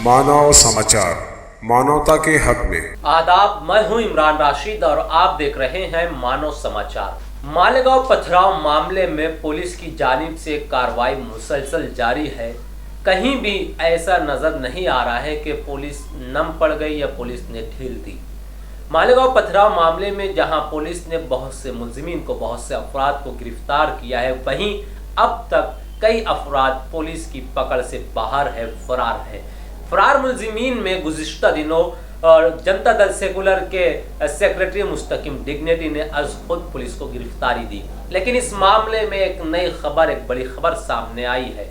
मानव समाचार, मानवता के हक में। आदाब, मैं हूं इमरान राशिद और आप देख रहे हैं मानव समाचार। मालेगांव पथराव मामले में पुलिस की जानिब से कार्रवाई मुसलसल जारी है। कहीं भी ऐसा नजर नहीं आ रहा है कि पुलिस नम पड़ गई या पुलिस ने ढील दी। मालेगांव पथराव मामले में जहां पुलिस ने बहुत से मुलजिमीन को, बहुत से अफराद को गिरफ्तार किया है, वहीं अब तक कई अफराद पुलिस की पकड़ से बाहर है, फरार है। फरार मुलजिमीन में गुज़िश्ता दिनों जनता दल सेकुलर के सेक्रेटरी मुस्तकिम डिग्निटी ने आज खुद पुलिस को गिरफ्तारी दी। लेकिन इस मामले में एक नई खबर, एक बड़ी खबर सामने आई है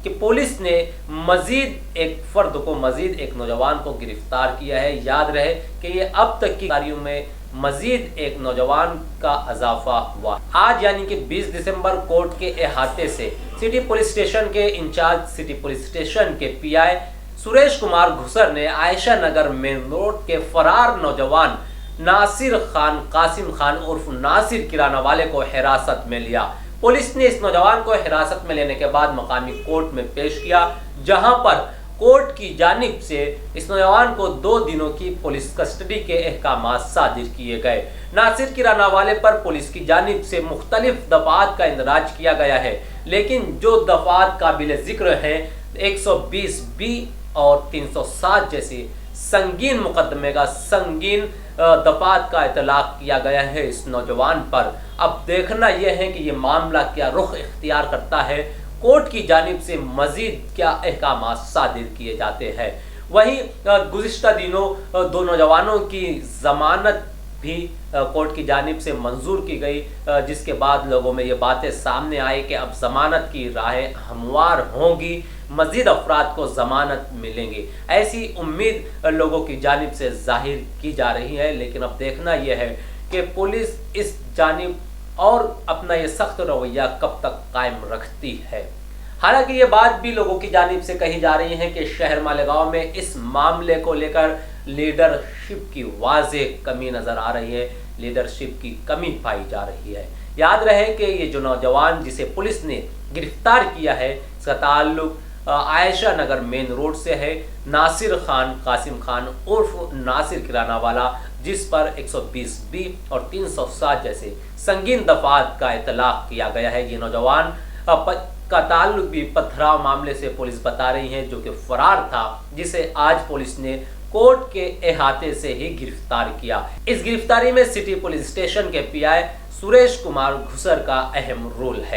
कि पुलिस ने मजीद एक फर्द को, मजीद एक नौजवान को गिरफ्तार किया है। याद रहे कि ये अब तक की कार्यों में मजीद एक नौजवान का इजाफा हुआ। आज यानी कि 20 दिसंबर कोर्ट के अहाते से सिटी पुलिस स्टेशन के इंचार्ज, सिटी पुलिस स्टेशन के पीआई सुरेश कुमार घुसर ने आयशा नगर मेन रोड के फरार नौजवान नासिर खान कासिम खान उर्फ नासिर किराना वाले को हिरासत में लिया। पुलिस ने इस नौजवान को हिरासत में लेने के बाद मकामी कोर्ट में पेश किया, जहां पर कोर्ट की जानिब से इस नौजवान को 2 दिनों की पुलिस कस्टडी के अहकाम सादिर किए गए। नासिर किराना वाले पर पुलिस की जानिब से मुख्तलिफ दफात का इंदराज किया गया है, लेकिन जो दफात काबिल जिक्र हैं 120B और 307 जैसे संगीन मुकदमे का, संगीन दफात का इतलाक किया गया है इस नौजवान पर। अब देखना यह है कि ये मामला क्या रुख इख्तियार करता है, कोर्ट की जानिब से मजीद क्या अहकाम सादिर किए जाते हैं। वहीं गुज़िश्ता दिनों 2 नौजवानों की ज़मानत भी कोर्ट की जानिब से मंजूर की गई, जिसके बाद लोगों में ये बातें सामने आई कि अब ज़मानत की राहें हमवार होंगी, मज़ीद अफराद को ज़मानत मिलेंगी। ऐसी उम्मीद लोगों की जानिब से जाहिर की जा रही है। लेकिन अब देखना यह है कि पुलिस इस जानिब और अपना ये सख्त रवैया कब तक कायम रखती है। हालांकि ये बात भी लोगों की जानिब से कही जा रही है कि शहर मालेगांव में इस मामले को लेकर लीडरशिप की वाज़ेह कमी नज़र आ रही है, लीडरशिप की कमी पाई जा रही है। याद रहे कि ये जो नौजवान जिसे पुलिस ने गिरफ्तार किया है, इसका ताल्लुक आयशा नगर मेन रोड से है। नासिर खान कासिम खान उर्फ नासिर किराना वाला, जिस पर 120B और 307 जैसे संगीन दफात का इतलाक किया गया है। ये नौजवान का ताल्लुक भी पथराव मामले से पुलिस बता रही है, जो कि फरार था, जिसे आज पुलिस ने कोर्ट के अहाते से ही गिरफ्तार किया। इस गिरफ्तारी में सिटी पुलिस स्टेशन के पीआई सुरेश कुमार घुसर का अहम रोल है।